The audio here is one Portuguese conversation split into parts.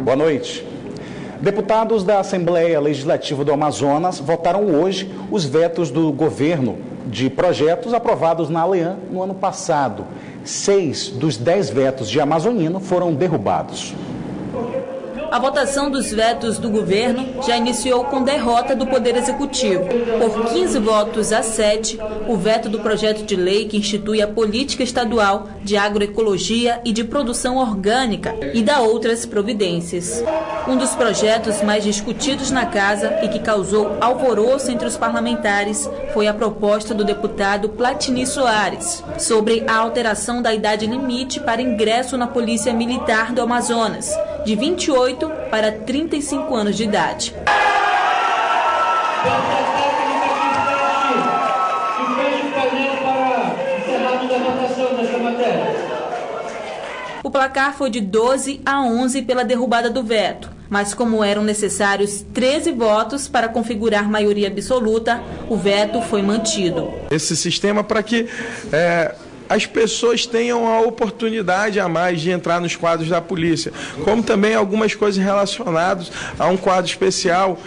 Boa noite. Deputados da Assembleia Legislativa do Amazonas votaram hoje os vetos do governo de projetos aprovados na ALEAN no ano passado. 6 dos 10 vetos de Amazonino foram derrubados. A votação dos vetos do governo já iniciou com derrota do Poder Executivo. Por 15 votos a 7, o veto do projeto de lei que institui a política estadual de agroecologia e de produção orgânica e dá outras providências. Um dos projetos mais discutidos na casa e que causou alvoroço entre os parlamentares foi a proposta do deputado Platini Soares sobre a alteração da idade limite para ingresso na Polícia Militar do Amazonas, de 28 para 35 anos de idade. O placar foi de 12 a 11 pela derrubada do veto, mas como eram necessários 13 votos para configurar maioria absoluta, o veto foi mantido. Esse sistema para que as pessoas tenham a oportunidade a mais de entrar nos quadros da polícia, como também algumas coisas relacionadas a um quadro especial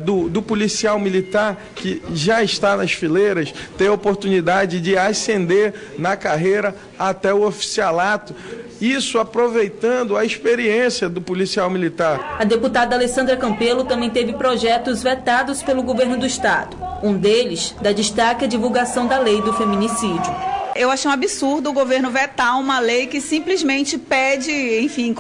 do policial militar que já está nas fileiras, ter a oportunidade de ascender na carreira até o oficialato, isso aproveitando a experiência do policial militar. A deputada Alessandra Campelo também teve projetos vetados pelo governo do estado. Um deles dá destaque à divulgação da lei do feminicídio. Eu achei um absurdo o governo vetar uma lei que simplesmente pede, enfim,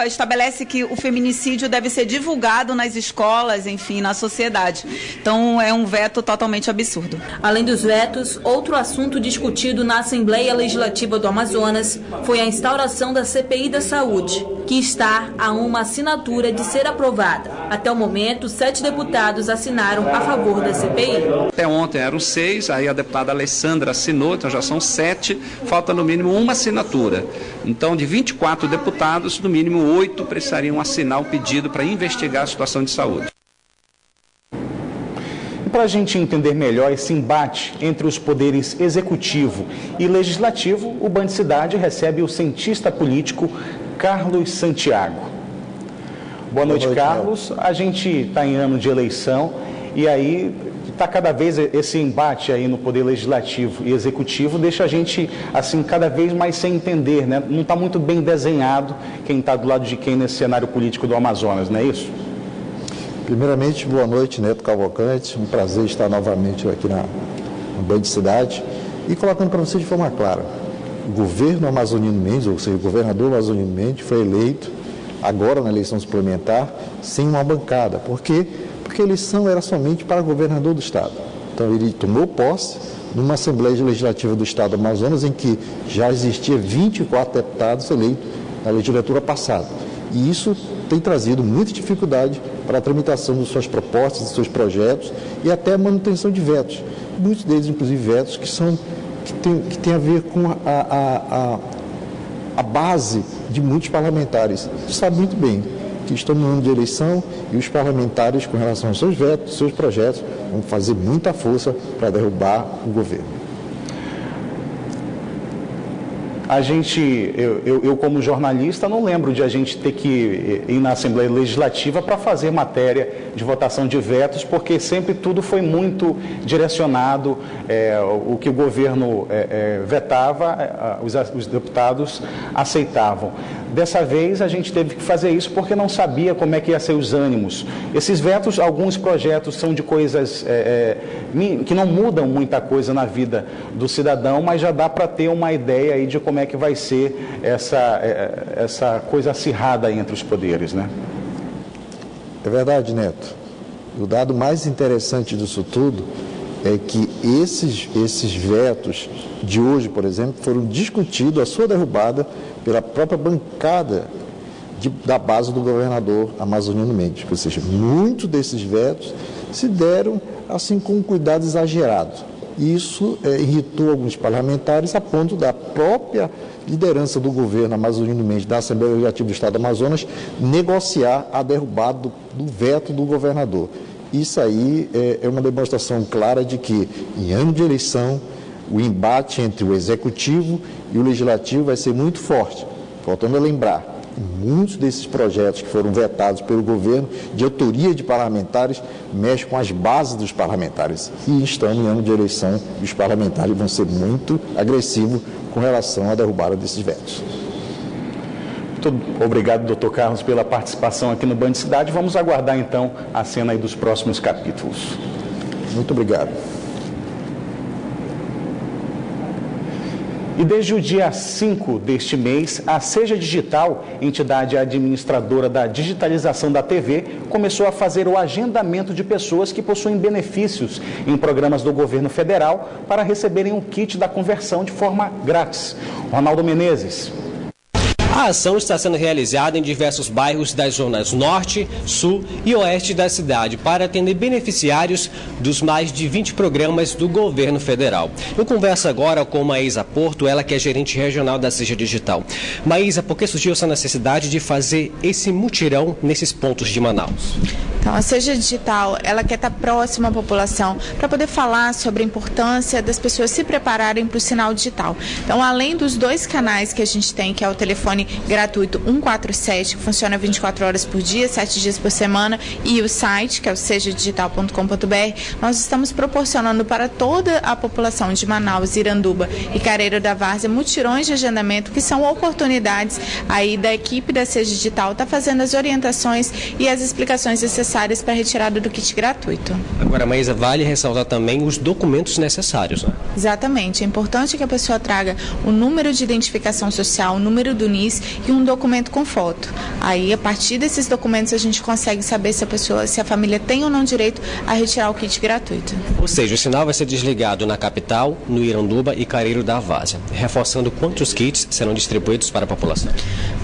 estabelece que o feminicídio deve ser divulgado nas escolas, enfim, na sociedade. Então, é um veto totalmente absurdo. Além dos vetos, outro assunto discutido na Assembleia Legislativa do Amazonas foi a instauração da CPI da Saúde, que está a uma assinatura de ser aprovada. Até o momento, 7 deputados assinaram a favor da CPI. Até ontem eram 6, aí a deputada Alessandra assinou, então já são 7, falta no mínimo uma assinatura. Então, de 24 deputados, no mínimo 8 precisariam assinar o pedido para investigar a situação de saúde. E para a gente entender melhor esse embate entre os poderes executivo e legislativo, o Band Cidade recebe o cientista político Carlos Santiago. Boa noite, Carlos. A gente está em ano de eleição e aí está cada vez esse embate aí no poder legislativo e executivo deixa a gente assim cada vez mais sem entender, né? Não está muito bem desenhado quem está do lado de quem nesse cenário político do Amazonas, não é isso? Primeiramente, boa noite, Neto Cavalcante. Um prazer estar novamente aqui na Band Cidade e colocando para você de forma clara. O governo Amazonino Mendes, ou seja, o governador Amazonino Mendes, foi eleito agora na eleição suplementar sem uma bancada. Por quê? Porque a eleição era somente para governador do estado. Então ele tomou posse numa Assembleia Legislativa do estado do Amazonas em que já existia 24 deputados eleitos na legislatura passada. E isso tem trazido muita dificuldade para a tramitação de suas propostas, de seus projetos e até a manutenção de vetos. Muitos deles, inclusive, vetos que tem a ver com a base de muitos parlamentares. Você sabe muito bem que estamos no ano de eleição e os parlamentares, com relação aos seus vetos, seus projetos, vão fazer muita força para derrubar o governo. Eu como jornalista não lembro de a gente ter que ir na Assembleia Legislativa para fazer matéria de votação de vetos, porque sempre tudo foi muito direcionado, o que o governo vetava, os deputados aceitavam. Dessa vez a gente teve que fazer isso porque não sabia como é que ia ser os ânimos. Esses vetos, alguns projetos são de coisas que não mudam muita coisa na vida do cidadão, mas já dá para ter uma ideia aí de como é que vai ser essa coisa acirrada entre os poderes, né? É verdade, Neto. O dado mais interessante disso tudo é que esses vetos de hoje, por exemplo, foram discutidos, a sua derrubada, pela própria bancada da base do governador Amazonino Mendes. Ou seja, muitos desses vetos se deram assim com um cuidado exagerado. Isso irritou alguns parlamentares a ponto da própria liderança do governo Amazonino Mendes, da Assembleia Legislativa do Estado do Amazonas, negociar a derrubada do veto do governador. Isso aí é uma demonstração clara de que, em ano de eleição, o embate entre o Executivo e o Legislativo vai ser muito forte. Voltando a lembrar, Muitos desses projetos que foram vetados pelo governo, de autoria de parlamentares, mexem com as bases dos parlamentares. E estamos em ano de eleição, e os parlamentares vão ser muito agressivos com relação à derrubada desses vetos. Muito obrigado, doutor Carlos, pela participação aqui no Band Cidade. Vamos aguardar, então, a cena aí dos próximos capítulos. Muito obrigado. E desde o dia 5 deste mês, a Seja Digital, entidade administradora da digitalização da TV, começou a fazer o agendamento de pessoas que possuem benefícios em programas do governo federal para receberem um kit da conversão de forma grátis. Ronaldo Menezes. A ação está sendo realizada em diversos bairros das zonas norte, sul e oeste da cidade para atender beneficiários dos mais de 20 programas do governo federal. Eu converso agora com Maísa Porto, ela que é gerente regional da Seja Digital. Maísa, por que surgiu essa necessidade de fazer esse mutirão nesses pontos de Manaus? Então, a Seja Digital, ela quer estar próxima à população para poder falar sobre a importância das pessoas se prepararem para o sinal digital. Então, além dos 2 canais que a gente tem, que é o telefone gratuito 147, que funciona 24 horas por dia, 7 dias por semana, e o site, que é o sejadigital.com.br, nós estamos proporcionando para toda a população de Manaus, Iranduba e Careiro da Várzea mutirões de agendamento, que são oportunidades aí da equipe da Seja Digital estar fazendo as orientações e as explicações necessárias para a retirada do kit gratuito. Agora, Maísa, vale ressaltar também os documentos necessários, né? Exatamente. É importante que a pessoa traga o número de identificação social, o número do NIS e um documento com foto. Aí, a partir desses documentos, a gente consegue saber se a família tem ou não direito a retirar o kit gratuito. Ou seja, o sinal vai ser desligado na capital, no Iranduba e Careiro da Várzea, reforçando quantos kits serão distribuídos para a população.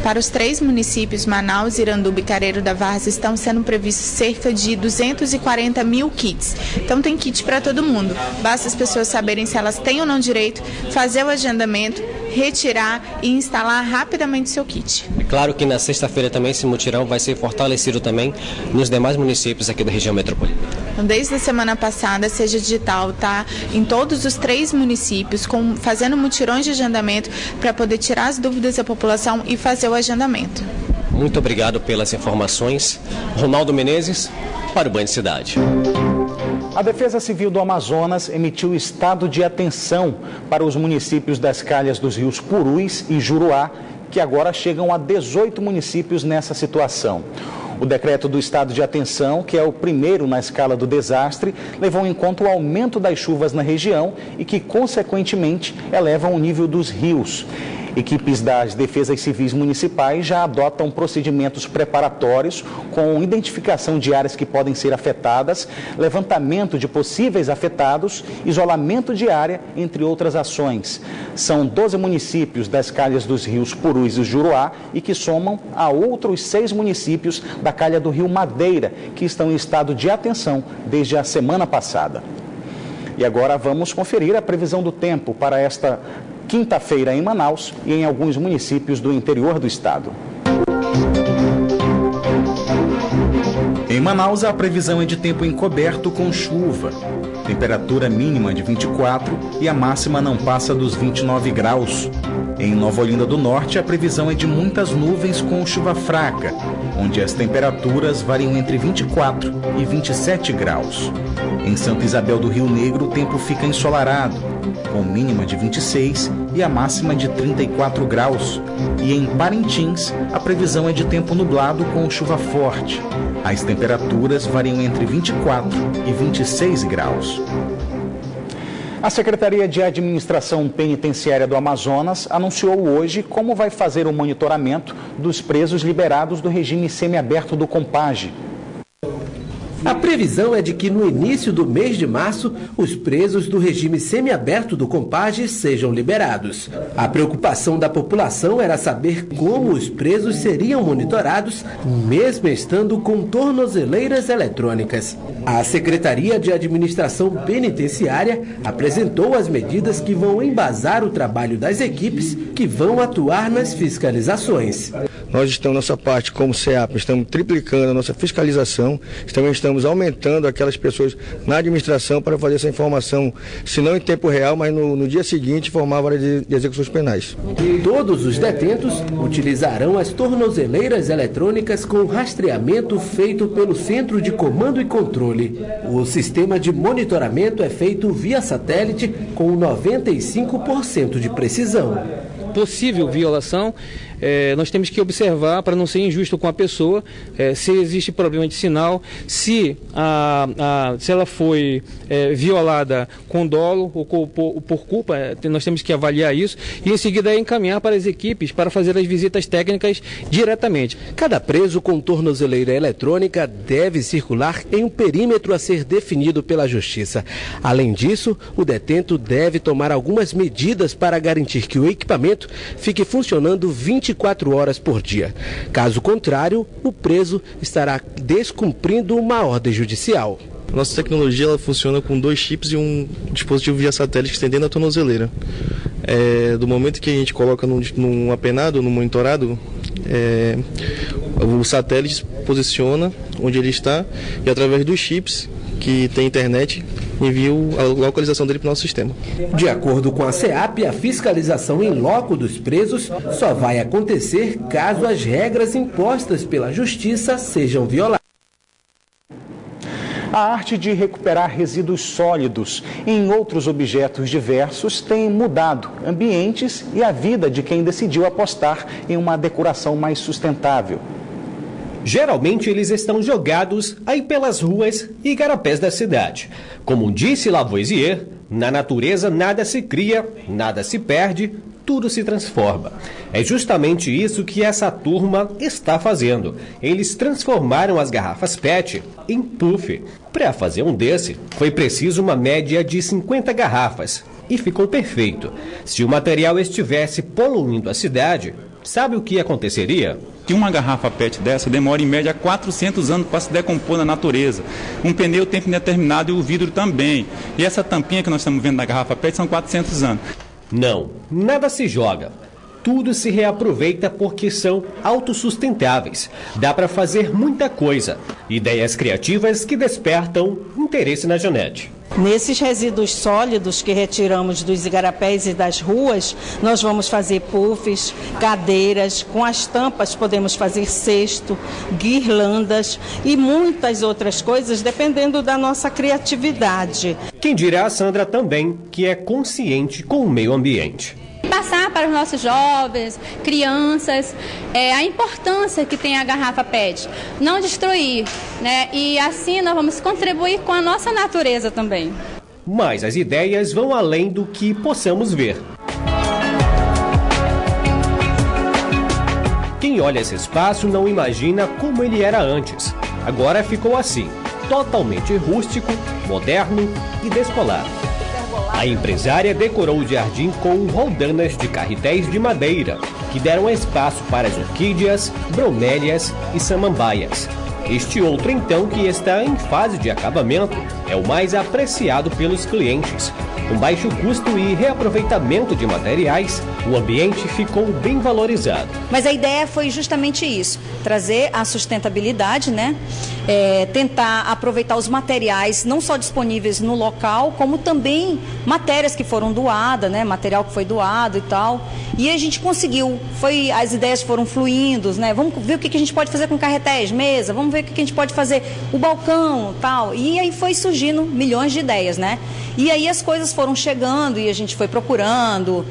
Para os 3 municípios, Manaus, Iranduba e Careiro da Várzea, estão sendo previstos cerca de 240 mil kits. Então tem kit para todo mundo. Basta as pessoas saberem se elas têm ou não direito, fazer o agendamento, retirar e instalar rapidamente seu kit. É claro que na sexta-feira também esse mutirão vai ser fortalecido também nos demais municípios aqui da região metropolitana. Então, desde a semana passada, a Seja Digital está em todos os 3 municípios fazendo mutirões de agendamento para poder tirar as dúvidas da população e fazer o agendamento. Muito obrigado pelas informações. Ronaldo Menezes, para o Band Cidade. A Defesa Civil do Amazonas emitiu estado de atenção para os municípios das calhas dos rios Purus e Juruá, que agora chegam a 18 municípios nessa situação. O decreto do estado de atenção, que é o primeiro na escala do desastre, levou em conta o aumento das chuvas na região e que, consequentemente, elevam o nível dos rios. Equipes das defesas civis municipais já adotam procedimentos preparatórios com identificação de áreas que podem ser afetadas, levantamento de possíveis afetados, isolamento de área, entre outras ações. São 12 municípios das calhas dos rios Purus e Juruá e que somam a outros 6 municípios da calha do rio Madeira, que estão em estado de atenção desde a semana passada. E agora vamos conferir a previsão do tempo para esta quinta-feira em Manaus e em alguns municípios do interior do estado. Em Manaus, a previsão é de tempo encoberto com chuva. Temperatura mínima de 24 e a máxima não passa dos 29 graus. Em Nova Olinda do Norte, a previsão é de muitas nuvens com chuva fraca, onde as temperaturas variam entre 24 e 27 graus. Em Santa Isabel do Rio Negro, o tempo fica ensolarado, com mínima de 26 e a máxima de 34 graus. E em Parintins, a previsão é de tempo nublado com chuva forte. As temperaturas variam entre 24 e 26 graus. A Secretaria de Administração Penitenciária do Amazonas anunciou hoje como vai fazer o monitoramento dos presos liberados do regime semiaberto do Compage. A previsão é de que no início do mês de março, os presos do regime semiaberto do Compage sejam liberados. A preocupação da população era saber como os presos seriam monitorados, mesmo estando com tornozeleiras eletrônicas. A Secretaria de Administração Penitenciária apresentou as medidas que vão embasar o trabalho das equipes que vão atuar nas fiscalizações. Nós estamos, nossa parte como CEAP, estamos triplicando a nossa fiscalização, estamos estamos aumentando aquelas pessoas na administração para fazer essa informação, se não em tempo real, mas no dia seguinte, informar a vara de execuções penais. Todos os detentos utilizarão as tornozeleiras eletrônicas com rastreamento feito pelo Centro de Comando e Controle. O sistema de monitoramento é feito via satélite com 95% de precisão. Possível violação, nós temos que observar para não ser injusto com a pessoa, se existe problema de sinal, se ela foi violada com dolo ou por culpa, nós temos que avaliar isso e em seguida encaminhar para as equipes para fazer as visitas técnicas diretamente. Cada preso com tornozeleira eletrônica deve circular em um perímetro a ser definido pela Justiça. Além disso, o detento deve tomar algumas medidas para garantir que o equipamento fique funcionando 24 horas por dia. Caso contrário, o preso estará descumprindo uma ordem judicial. Nossa tecnologia ela funciona com 2 chips e um dispositivo via satélite estendendo a tornozeleira. Do momento que a gente coloca num apenado, num monitorado, o satélite posiciona onde ele está e através dos chips que tem internet, envia a localização dele para o nosso sistema. De acordo com a SEAP, a fiscalização em loco dos presos só vai acontecer caso as regras impostas pela Justiça sejam violadas. A arte de recuperar resíduos sólidos em outros objetos diversos tem mudado ambientes e a vida de quem decidiu apostar em uma decoração mais sustentável. Geralmente eles estão jogados aí pelas ruas e igarapés da cidade. Como disse Lavoisier, na natureza nada se cria, nada se perde, tudo se transforma. É justamente isso que essa turma está fazendo. Eles transformaram as garrafas PET em puff. Para fazer um desse, foi preciso uma média de 50 garrafas. E ficou perfeito. Se o material estivesse poluindo a cidade, sabe o que aconteceria? Que uma garrafa PET dessa demora em média 400 anos para se decompor na natureza. Um pneu tem tempo indeterminado e o vidro também. E essa tampinha que nós estamos vendo na garrafa PET são 400 anos. Não, nada se joga. Tudo se reaproveita porque são autossustentáveis. Dá para fazer muita coisa. Ideias criativas que despertam interesse na Janete. Nesses resíduos sólidos que retiramos dos igarapés e das ruas, nós vamos fazer puffs, cadeiras, com as tampas podemos fazer cesto, guirlandas e muitas outras coisas, dependendo da nossa criatividade. Quem dirá a Sandra também, que é consciente com o meio ambiente. Passar para os nossos jovens, crianças, a importância que tem a garrafa PET. Não destruir, né? E assim nós vamos contribuir com a nossa natureza também. Mas as ideias vão além do que possamos ver. Quem olha esse espaço não imagina como ele era antes. Agora ficou assim, totalmente rústico, moderno e descolado. A empresária decorou o jardim com roldanas de carretéis de madeira, que deram espaço para as orquídeas, bromélias e samambaias. Este outro, então, que está em fase de acabamento, é o mais apreciado pelos clientes. Com baixo custo e reaproveitamento de materiais, o ambiente ficou bem valorizado. Mas a ideia foi justamente isso, trazer a sustentabilidade, né? Tentar aproveitar os materiais não só disponíveis no local, como também matérias que foram doadas, né? Material que foi doado e tal. E a gente conseguiu, as ideias foram fluindo, né? Vamos ver o que a gente pode fazer com carretéis, mesa, vamos ver o que a gente pode fazer, o balcão, tal. E aí foi surgindo milhões de ideias, né? E aí as coisas foram chegando e a gente foi procurando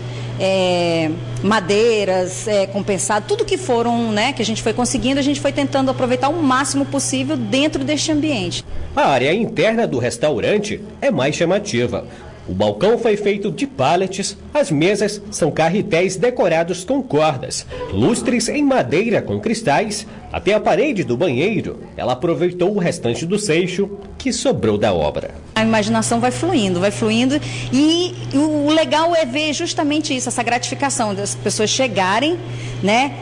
madeiras, compensado, tudo que foram, né, que a gente foi conseguindo, a gente foi tentando aproveitar o máximo possível dentro deste ambiente. A área interna do restaurante é mais chamativa. O balcão foi feito de pallets, as mesas são carretéis decorados com cordas, lustres em madeira com cristais, até a parede do banheiro. Ela aproveitou o restante do seixo que sobrou da obra. A imaginação vai fluindo e o legal é ver justamente isso, essa gratificação das pessoas chegarem, né?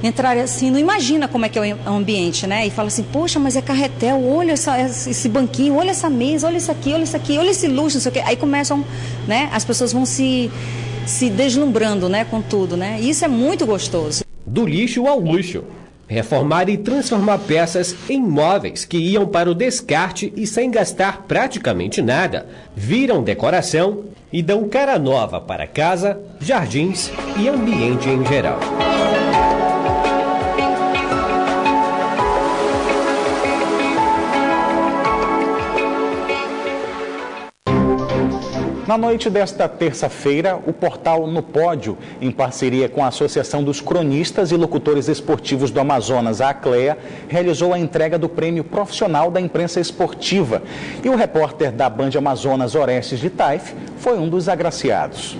Entrar assim, não imagina como é que é o ambiente, né? E fala assim, poxa, mas é carretel, olha esse banquinho, olha essa mesa, olha isso aqui, olha esse luxo, não sei o quê. Aí começam, né? As pessoas vão se deslumbrando, né? Com tudo, né? E isso é muito gostoso. Do lixo ao luxo. reformar e transformar peças em móveis que iam para o descarte e, sem gastar praticamente nada, viram decoração e dão cara nova para casa, jardins e ambiente em geral. Na noite desta terça-feira, o portal No Pódio, em parceria com a Associação dos Cronistas e Locutores Esportivos do Amazonas, a ACLEA, realizou a entrega do Prêmio Profissional da Imprensa Esportiva. E o repórter da Band Amazonas, Orestes de Taif, foi um dos agraciados.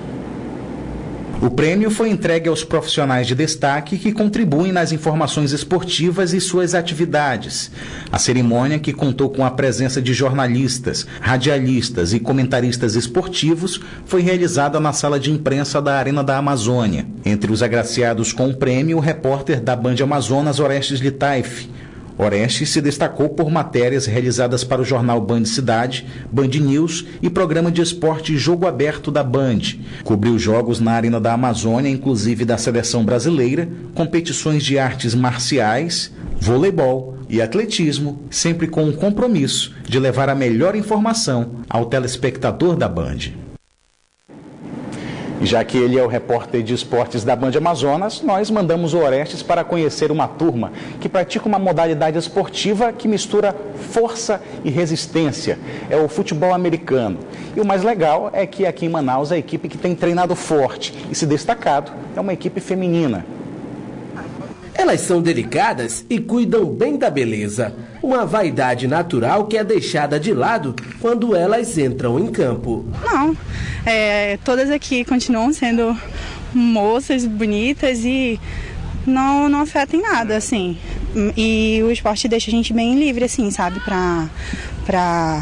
O prêmio foi entregue aos profissionais de destaque que contribuem nas informações esportivas e suas atividades. A cerimônia, que contou com a presença de jornalistas, radialistas e comentaristas esportivos, foi realizada na sala de imprensa da Arena da Amazônia. Entre os agraciados com o prêmio, o repórter da Band Amazonas, Orestes de Taif. Orestes se destacou por matérias realizadas para o jornal Band Cidade, Band News e programa de esporte Jogo Aberto da Band. Cobriu jogos na Arena da Amazônia, inclusive da seleção brasileira, competições de artes marciais, voleibol e atletismo, sempre com o compromisso de levar a melhor informação ao telespectador da Band. Já que ele é o repórter de esportes da Band Amazonas, nós mandamos o Orestes para conhecer uma turma que pratica uma modalidade esportiva que mistura força e resistência. É o futebol americano. E o mais legal é que aqui em Manaus a equipe que tem treinado forte e se destacado é uma equipe feminina. Elas são delicadas e cuidam bem da beleza. Uma vaidade natural que é deixada de lado quando elas entram em campo. Não, todas aqui continuam sendo moças bonitas e não afetam em nada, assim. E o esporte deixa a gente bem livre, assim, sabe? Pra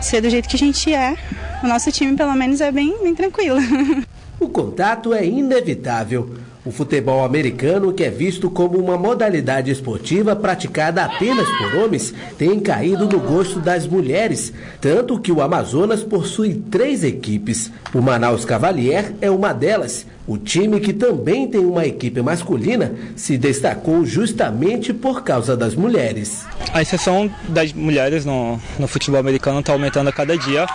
ser do jeito que a gente é. O nosso time, pelo menos, é bem tranquilo. O contato é inevitável. O futebol americano, que é visto como uma modalidade esportiva praticada apenas por homens, tem caído no gosto das mulheres, tanto que o Amazonas possui 3 equipes. O Manaus Cavalier é uma delas. O time, que também tem uma equipe masculina, se destacou justamente por causa das mulheres. A inserção das mulheres no futebol americano está aumentando a cada dia.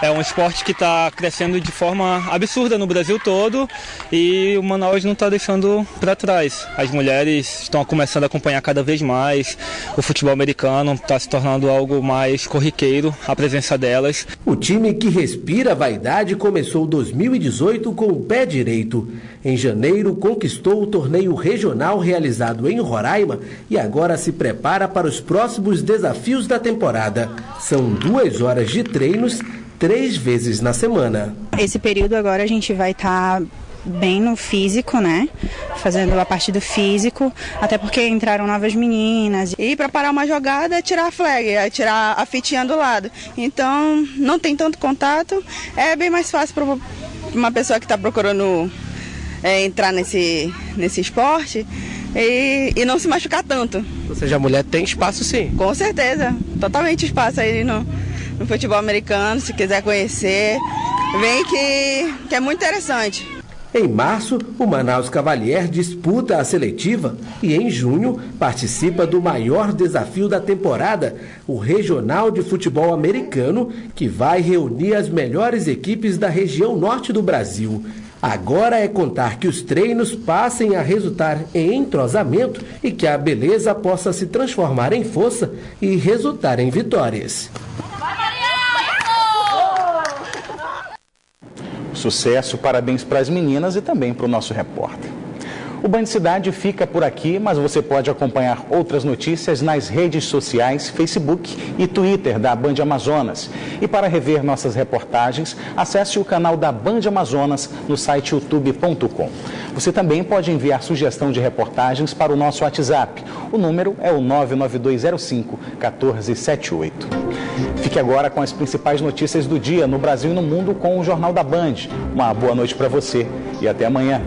É um esporte que está crescendo de forma absurda no Brasil todo e o Manaus não está deixando para trás. As mulheres estão começando a acompanhar cada vez mais. O futebol americano está se tornando algo mais corriqueiro, a presença delas. O time, que respira vaidade, começou 2018 com o pé direito. Em janeiro, conquistou o torneio regional realizado em Roraima e agora se prepara para os próximos desafios da temporada. São 2 horas de treinos 3 vezes na semana. Esse período agora a gente vai estar bem no físico, né? Fazendo a parte do físico, até porque entraram novas meninas. E para parar uma jogada é tirar a flag, é tirar a fitinha do lado. Então não tem tanto contato, é bem mais fácil para uma pessoa que está procurando entrar nesse esporte e não se machucar tanto. Ou seja, a mulher tem espaço, sim? Com certeza, totalmente espaço aí no futebol americano. Se quiser conhecer, vem que é muito interessante. Em março, o Manaus Cavalier disputa a seletiva e em junho participa do maior desafio da temporada, o Regional de Futebol Americano, que vai reunir as melhores equipes da região norte do Brasil. Agora é contar que os treinos passem a resultar em entrosamento e que a beleza possa se transformar em força e resultar em vitórias. Sucesso, parabéns para as meninas e também para o nosso repórter. O Band Cidade fica por aqui, mas você pode acompanhar outras notícias nas redes sociais, Facebook e Twitter da Band Amazonas. E para rever nossas reportagens, acesse o canal da Band Amazonas no site youtube.com. Você também pode enviar sugestão de reportagens para o nosso WhatsApp. O número é o 99205-1478. Fique agora com as principais notícias do dia no Brasil e no mundo com o Jornal da Band. Uma boa noite para você e até amanhã.